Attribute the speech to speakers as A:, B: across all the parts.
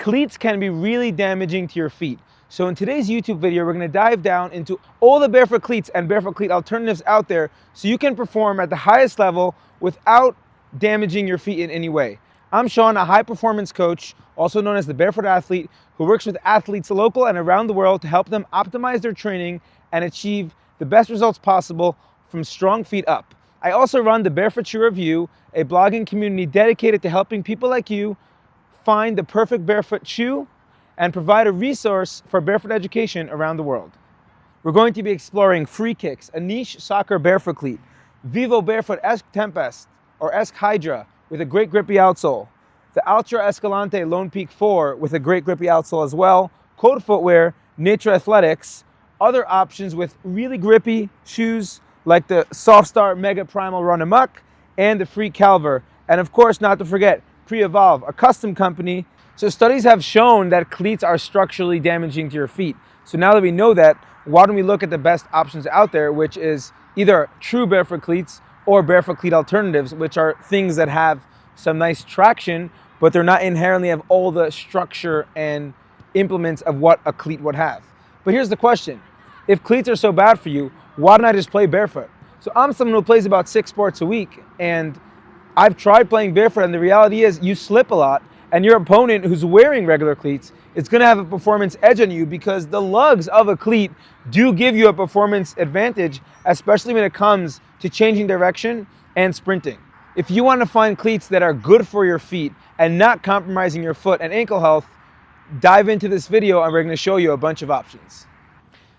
A: cleats can be really damaging to your feet. So in today's YouTube video, we're going to dive down into all the barefoot cleats and barefoot cleat alternatives out there so you can perform at the highest level without damaging your feet in any way. I'm Sean, a high performance coach, also known as the Barefoot Athlete, who works with athletes local and around the world to help them optimize their training and achieve the best results possible from strong feet up. I also run the Barefoot Shoe Review, a blogging community dedicated to helping people like you find the perfect barefoot shoe and provide a resource for barefoot education around the world. We're going to be exploring Free Kicks, a niche soccer barefoot cleat, Vivo Barefoot Tempest or Hydra with a great grippy outsole, the Ultra Escalante Lone Peak 4 with a great grippy outsole as well, Code Footwear, Nature Athletics, other options with really grippy shoes like the Softstar Mega Primal Run Amok and the Freet Calver, and of course not to forget Prevolve, a custom company. So studies have shown that cleats are structurally damaging to your feet. So now that we know that, why don't we look at the best options out there, which is either true barefoot cleats or barefoot cleat alternatives, which are things that have some nice traction, but they're not inherently have all the structure and implements of what a cleat would have. But here's the question. If cleats are so bad for you, why don't I just play barefoot? So I'm someone who plays about 6 sports a week, and I've tried playing barefoot, and the reality is you slip a lot, and your opponent who's wearing regular cleats is going to have a performance edge on you because the lugs of a cleat do give you a performance advantage, especially when it comes to changing direction and sprinting. If you want to find cleats that are good for your feet and not compromising your foot and ankle health, dive into this video and we're going to show you a bunch of options.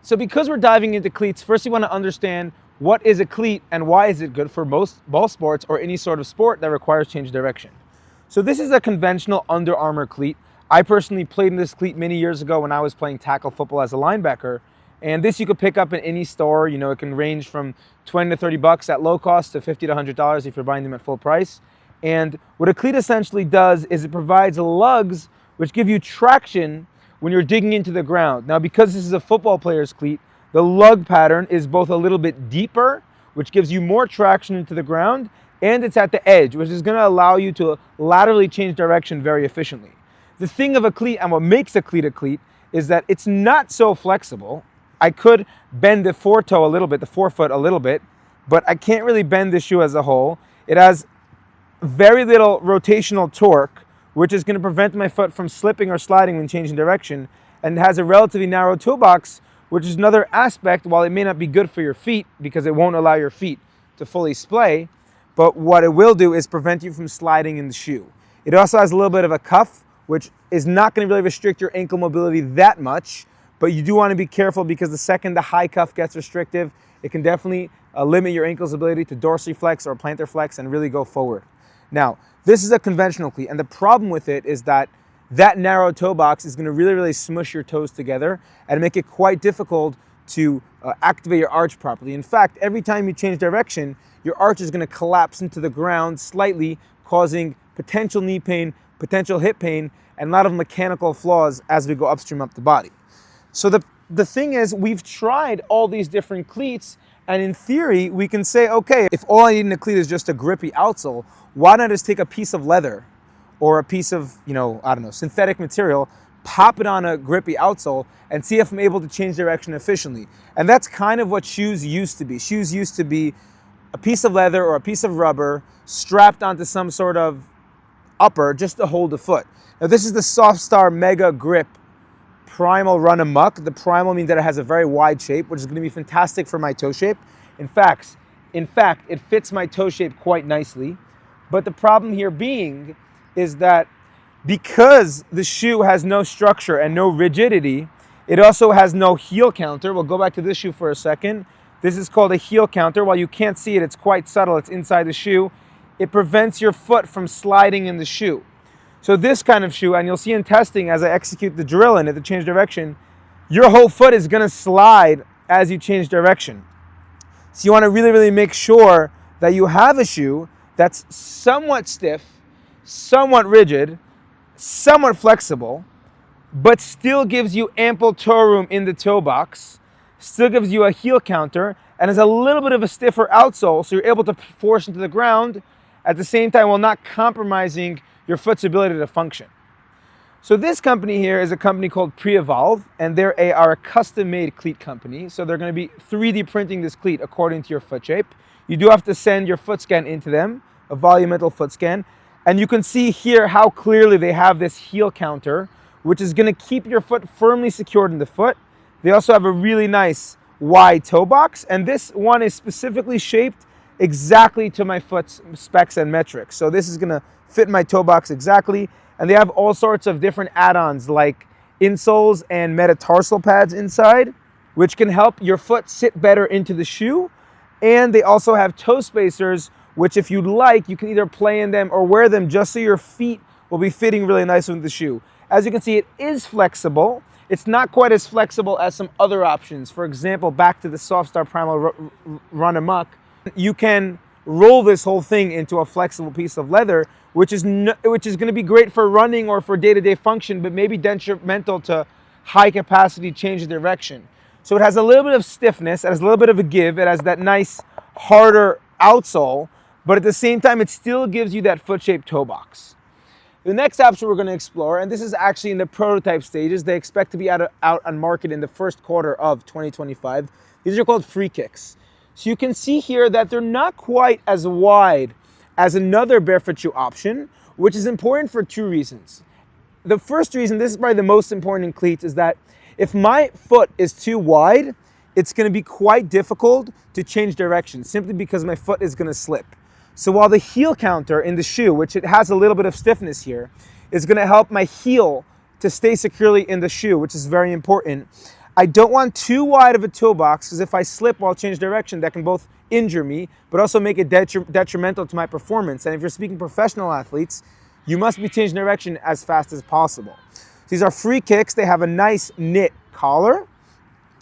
A: So because we're diving into cleats, first you want to understand what is a cleat and why is it good for most ball sports or any sort of sport that requires change of direction. So this is a conventional Under Armour cleat. I personally played in this cleat many years ago when I was playing tackle football as a linebacker. And this you could pick up in any store. You know, it can range from 20 to 30 bucks at low cost to $50 to $100 if you're buying them at full price. And what a cleat essentially does is it provides lugs which give you traction when you're digging into the ground. Now, because this is a football player's cleat, the lug pattern is both a little bit deeper, which gives you more traction into the ground, and it's at the edge, which is going to allow you to laterally change direction very efficiently. The thing of a cleat and what makes a cleat is that it's not so flexible. I could bend the forefoot a little bit, but I can't really bend the shoe as a whole. It has very little rotational torque, which is going to prevent my foot from slipping or sliding when changing direction, and it has a relatively narrow toe box, which is another aspect. While it may not be good for your feet because it won't allow your feet to fully splay, but what it will do is prevent you from sliding in the shoe. It also has a little bit of a cuff, which is not going to really restrict your ankle mobility that much, but you do want to be careful because the second the high cuff gets restrictive, it can definitely limit your ankle's ability to dorsiflex or plantar flex and really go forward. Now, this is a conventional cleat, and the problem with it is that narrow toe box is going to really smush your toes together and make it quite difficult to activate your arch properly. In fact, every time you change direction, your arch is going to collapse into the ground slightly, causing potential knee pain, potential hip pain, and a lot of mechanical flaws as we go upstream up the body. So the thing is, we've tried all these different cleats, and in theory, we can say, okay, if all I need in a cleat is just a grippy outsole, why not just take a piece of leather or a piece of, synthetic material, pop it on a grippy outsole, and see if I'm able to change direction efficiently. And that's kind of what shoes used to be. Shoes used to be a piece of leather or a piece of rubber strapped onto some sort of upper just to hold the foot. Now this is the Softstar Mega Grip Primal Run Amok. The primal means that it has a very wide shape, which is going to be fantastic for my toe shape. In fact, it fits my toe shape quite nicely. But the problem here being is that because the shoe has no structure and no rigidity, it also has no heel counter. We'll go back to this shoe for a second. This is called a heel counter. While you can't see it, it's quite subtle. It's inside the shoe. It prevents your foot from sliding in the shoe. So this kind of shoe, and you'll see in testing as I execute the drill in it to change direction, your whole foot is going to slide as you change direction. So you want to really make sure that you have a shoe that's somewhat stiff, somewhat rigid, somewhat flexible, but still gives you ample toe room in the toe box, still gives you a heel counter, and has a little bit of a stiffer outsole, so you're able to force into the ground at the same time while not compromising your foot's ability to function. So this company here is a company called Prevolve, and they are a custom-made cleat company. So they're going to be 3D printing this cleat according to your foot shape. You do have to send your foot scan into them, a volumetric foot scan. And you can see here how clearly they have this heel counter, which is going to keep your foot firmly secured in the foot. They also have a really nice wide toe box, and this one is specifically shaped exactly to my foot's specs and metrics. So this is going to fit my toe box exactly. And they have all sorts of different add-ons like insoles and metatarsal pads inside, which can help your foot sit better into the shoe. And they also have toe spacers, which if you'd like, you can either play in them or wear them just so your feet will be fitting really nice with the shoe. As you can see, it is flexible. It's not quite as flexible as some other options. For example, back to the Soft Start Primal Run Amok, you can roll this whole thing into a flexible piece of leather, which is going to be great for running or for day-to-day function, but maybe detrimental to high capacity change of direction. So it has a little bit of stiffness, it has a little bit of a give, it has that nice harder outsole, but at the same time it still gives you that foot-shaped toe box. The next option we're going to explore, and this is actually in the prototype stages, they expect to be out on market in the first quarter of 2025. These are called Freet Kicks. So you can see here that they're not quite as wide as another barefoot shoe option, which is important for two reasons. The first reason, this is probably the most important in cleats, is that if my foot is too wide, it's going to be quite difficult to change direction simply because my foot is going to slip. So while the heel counter in the shoe, which it has a little bit of stiffness here, is going to help my heel to stay securely in the shoe, which is very important. I don't want too wide of a toe box, because if I slip while change direction, that can both injure me, but also make it detrimental to my performance. And if you're speaking professional athletes, you must be changing direction as fast as possible. These are Freet Kicks. They have a nice knit collar,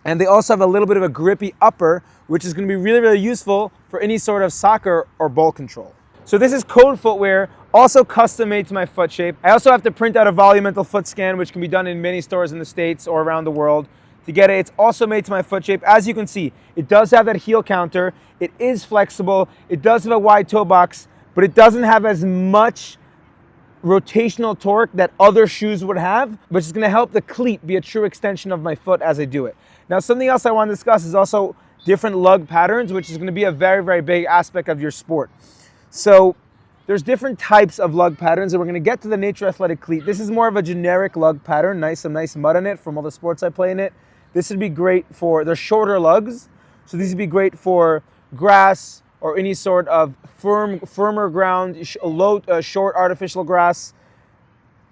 A: and they also have a little bit of a grippy upper, which is going to be really, really useful for any sort of soccer or ball control. So this is code footwear, also custom made to my foot shape. I also have to print out a volumetric foot scan, which can be done in many stores in the States or around the world. To get it, it's also made to my foot shape. As you can see, it does have that heel counter. It is flexible. It does have a wide toe box, but it doesn't have as much rotational torque that other shoes would have, which is going to help the cleat be a true extension of my foot as I do it. Now, something else I want to discuss is also different lug patterns, which is going to be a very, very big aspect of your sport. So there's different types of lug patterns, and we're going to get to the Nature Athletic cleat. This is more of a generic lug pattern, some nice mud on it from all the sports I play in it. This would be great for, they're shorter lugs, so these would be great for grass or any sort of firmer ground, short artificial grass.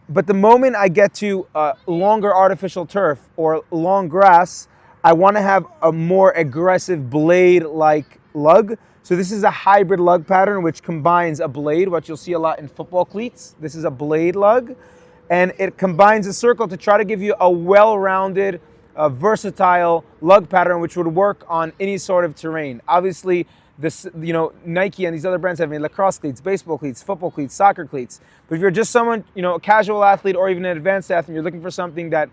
A: But the moment I get to longer artificial turf or long grass, I want to have a more aggressive blade-like lug. So this is a hybrid lug pattern which combines a blade, what you'll see a lot in football cleats. This is a blade lug, and it combines a circle to try to give you a well-rounded, versatile lug pattern which would work on any sort of terrain. Obviously, this, Nike and these other brands have made lacrosse cleats, baseball cleats, football cleats, soccer cleats. But if you're just someone, a casual athlete or even an advanced athlete, you're looking for something that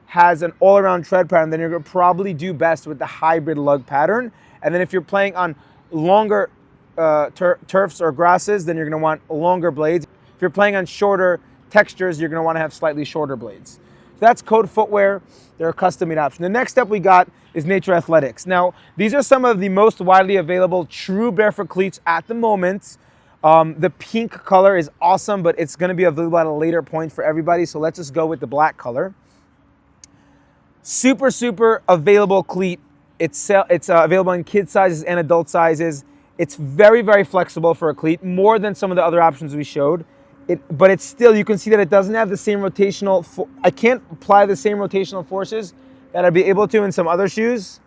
A: has an all-around tread pattern, then you're going to probably do best with the hybrid lug pattern. And then if you're playing on longer turfs or grasses, then you're going to want longer blades. If you're playing on shorter textures, you're going to want to have slightly shorter blades. So that's code footwear. They're a custom-made option. The next step we got is Nature Athletics. Now, these are some of the most widely available true barefoot cleats at the moment. The pink color is awesome, but it's going to be available at a later point for everybody. So let's just go with the black color. Super, super available cleat. It's available in kid sizes and adult sizes. It's very, very flexible for a cleat, more than some of the other options we showed. But it's still, you can see that it doesn't have the same rotational, I can't apply the same rotational forces that I'd be able to in some other shoes.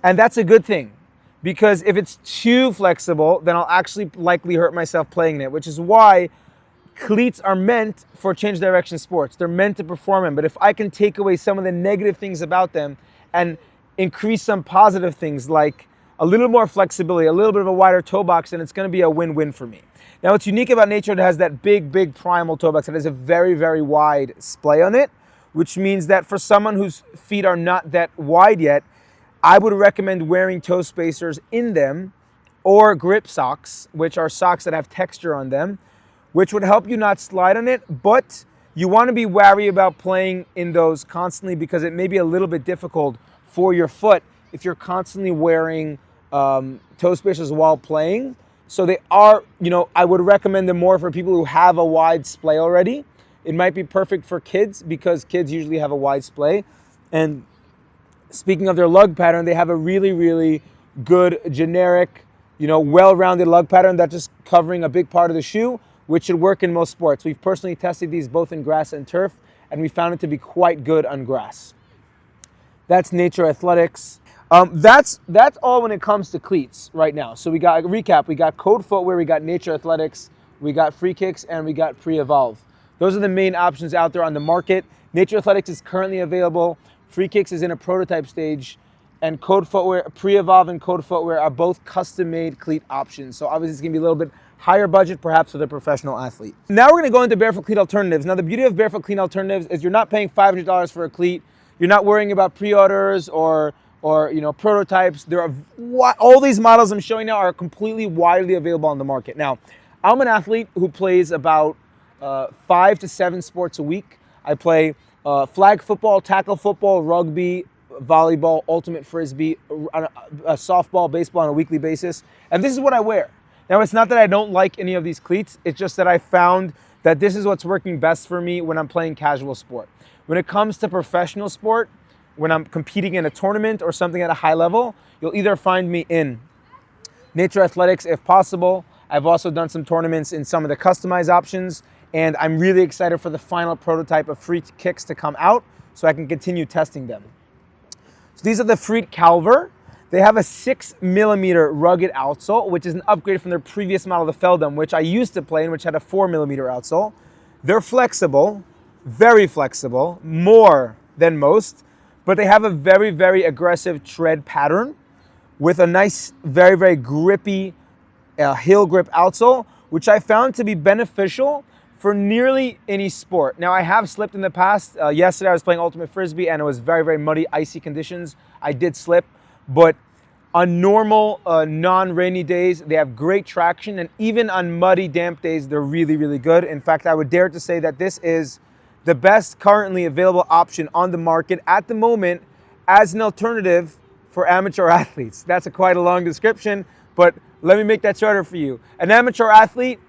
A: And that's a good thing, because if it's too flexible, then I'll actually likely hurt myself playing in it, which is why cleats are meant for change direction sports. They're meant to perform in, but if I can take away some of the negative things about them and increase some positive things like a little more flexibility, a little bit of a wider toe box, then it's going to be a win-win for me. Now, what's unique about Nature, it has that big, big primal toe box. It has a very, very wide splay on it, which means that for someone whose feet are not that wide yet, I would recommend wearing toe spacers in them, or grip socks, which are socks that have texture on them, which would help you not slide on it, but you want to be wary about playing in those constantly because it may be a little bit difficult for your foot if you're constantly wearing toe spacers while playing. So they are, I would recommend them more for people who have a wide splay already. It might be perfect for kids because kids usually have a wide splay. And speaking of their lug pattern, they have a really, really good generic, well-rounded lug pattern that's just covering a big part of the shoe, which should work in most sports. We've personally tested these both in grass and turf, and we found it to be quite good on grass. That's Nature Athletics. That's all when it comes to cleats right now. So we got a recap. We got Code Footwear, we got Nature Athletics, we got Freet Kicks, and we got Prevolve. Those are the main options out there on the market. Nature Athletics is currently available. Freet Kicks is in a prototype stage. And Code Footwear, Prevolve and Code Footwear are both custom-made cleat options. So obviously it's going to be a little bit higher budget, perhaps for the professional athlete. Now we're going to go into Barefoot Cleat Alternatives. Now the beauty of Barefoot Cleat Alternatives is you're not paying $500 for a cleat. You're not worrying about pre-orders or prototypes. All these models I'm showing now are completely widely available on the market. Now, I'm an athlete who plays about 5 to 7 sports a week. I play flag football, tackle football, rugby, volleyball, ultimate frisbee, softball, baseball on a weekly basis. And this is what I wear. Now, it's not that I don't like any of these cleats. It's just that I found that this is what's working best for me when I'm playing casual sport. When it comes to professional sport, when I'm competing in a tournament or something at a high level, you'll either find me in Nature Athletics if possible. I've also done some tournaments in some of the customized options, and I'm really excited for the final prototype of Freet Kicks to come out so I can continue testing them. So these are the Freet Calver. They have a 6mm rugged outsole, which is an upgrade from their previous model, the Feldum, which I used to play in, which had a 4mm outsole. They're flexible, very flexible, more than most, but they have a very, very aggressive tread pattern with a nice, very, very grippy heel grip outsole, which I found to be beneficial for nearly any sport. Now, I have slipped in the past. Yesterday, I was playing ultimate frisbee, and it was very, very muddy, icy conditions. I did slip, but on normal, non-rainy days, they have great traction, and even on muddy, damp days, they're really, really good. In fact, I would dare to say that this is the best currently available option on the market at the moment as an alternative for amateur athletes. That's quite a long description, but let me make that shorter for you. An amateur athlete,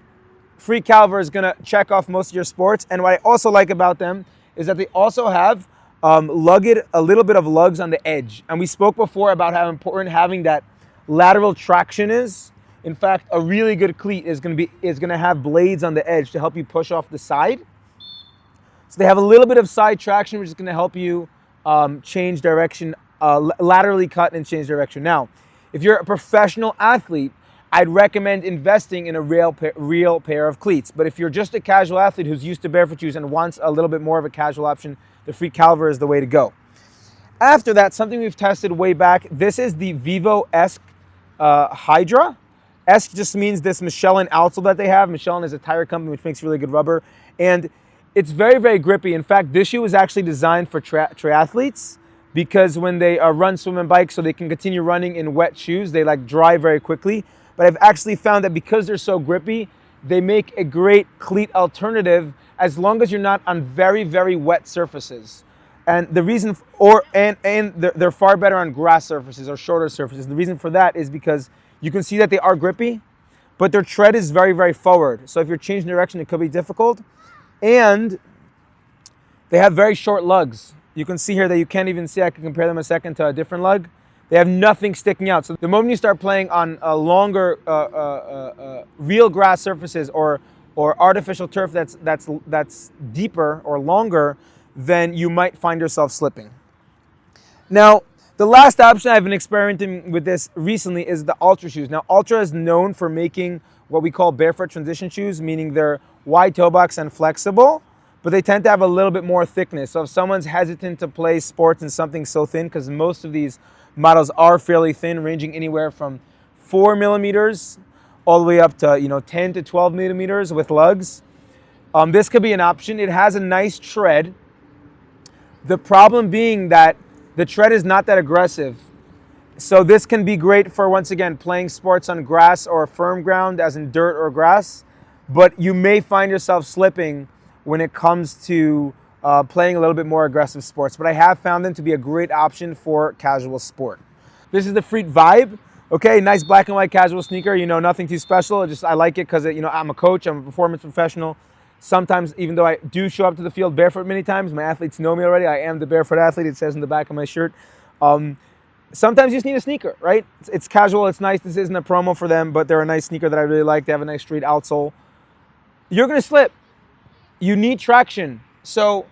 A: Freet Calver is going to check off most of your sports. And what I also like about them is that they also have a little bit of lugs on the edge. And we spoke before about how important having that lateral traction is. In fact, a really good cleat is going to have blades on the edge to help you push off the side. So they have a little bit of side traction, which is going to help you change direction, laterally cut and change direction. Now, if you're a professional athlete, I'd recommend investing in a real pair of cleats. But if you're just a casual athlete who's used to barefoot shoes and wants a little bit more of a casual option, the Freet Calver is the way to go. After that, something we've tested way back, this is the Vivo Hydra. Esque just means this Michelin outsole that they have. Michelin is a tire company which makes really good rubber. And it's very, very grippy. In fact, this shoe was actually designed for triathletes because when they run, swim, and bike, so they can continue running in wet shoes, they dry very quickly. But I've actually found that because they're so grippy, they make a great cleat alternative as long as you're not on very, very wet surfaces. And the reason, they're far better on grass surfaces or shorter surfaces. The reason for that is because you can see that they are grippy, but their tread is very, very forward. So if you're changing direction, it could be difficult. And they have very short lugs. You can see here that you can't even see, I can compare them a second to a different lug. They have nothing sticking out. So the moment you start playing on a longer real grass surfaces or artificial turf that's deeper or longer, then you might find yourself slipping. Now, the last option I've been experimenting with this recently is the Ultra shoes. Now, Ultra is known for making what we call barefoot transition shoes, meaning they're wide toe box and flexible, but they tend to have a little bit more thickness. So if someone's hesitant to play sports in something so thin, because most of these models are fairly thin, ranging anywhere from 4mm all the way up to 10 to 12mm with lugs. This could be an option. It has a nice tread. The problem being that the tread is not that aggressive. So this can be great for, once again, playing sports on grass or firm ground, as in dirt or grass, but you may find yourself slipping when it comes to playing a little bit more aggressive sports, but I have found them to be a great option for casual sport. This is the Freet Vibe. Okay, nice black and white casual sneaker. You know, nothing too special. I like it because, you know, I'm a coach, I'm a performance professional. Sometimes, even though I do show up to the field barefoot many times, my athletes know me already. I am the barefoot athlete. It says in the back of my shirt. Sometimes you just need a sneaker, right? It's casual, it's nice. This isn't a promo for them, but they're a nice sneaker that I really like. They have a nice straight outsole. You're gonna slip. You need traction. So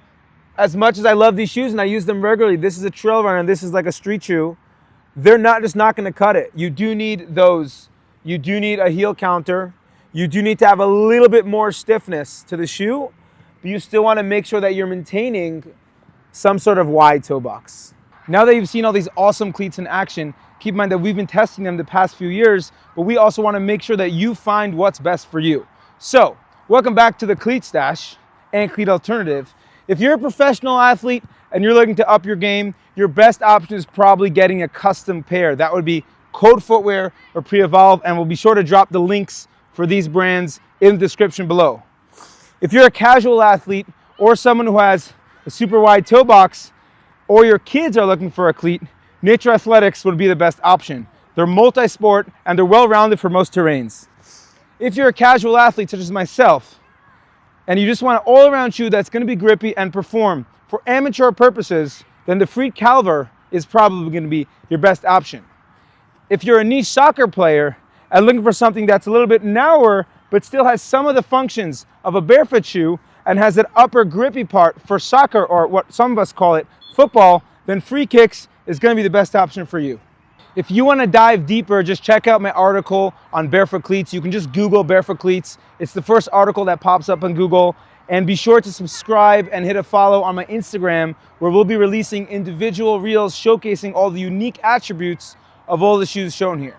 A: as much as I love these shoes and I use them regularly, this is a trail runner and this is like a street shoe. They're not gonna cut it. You do need those. You do need a heel counter. You do need to have a little bit more stiffness to the shoe, but you still wanna make sure that you're maintaining some sort of wide toe box. Now that you've seen all these awesome cleats in action, keep in mind that we've been testing them the past few years, but we also wanna make sure that you find what's best for you. So, welcome back to the Cleat Stash and Cleat Alternative. If you're a professional athlete and you're looking to up your game, your best option is probably getting a custom pair. That would be Code Footwear or Prevolve, and we'll be sure to drop the links for these brands in the description below. If you're a casual athlete or someone who has a super wide toe box, or your kids are looking for a cleat, Nature Athletics would be the best option. They're multi-sport and they're well-rounded for most terrains. If you're a casual athlete such as myself, and you just want an all-around shoe that's going to be grippy and perform for amateur purposes, then the Freet Calver is probably going to be your best option. If you're a niche soccer player and looking for something that's a little bit narrower but still has some of the functions of a barefoot shoe and has that upper grippy part for soccer, or what some of us call it football, then Free Kicks is going to be the best option for you. If you want to dive deeper, just check out my article on barefoot cleats. You can just Google barefoot cleats. It's the first article that pops up on Google. And be sure to subscribe and hit a follow on my Instagram, where we'll be releasing individual reels showcasing all the unique attributes of all the shoes shown here.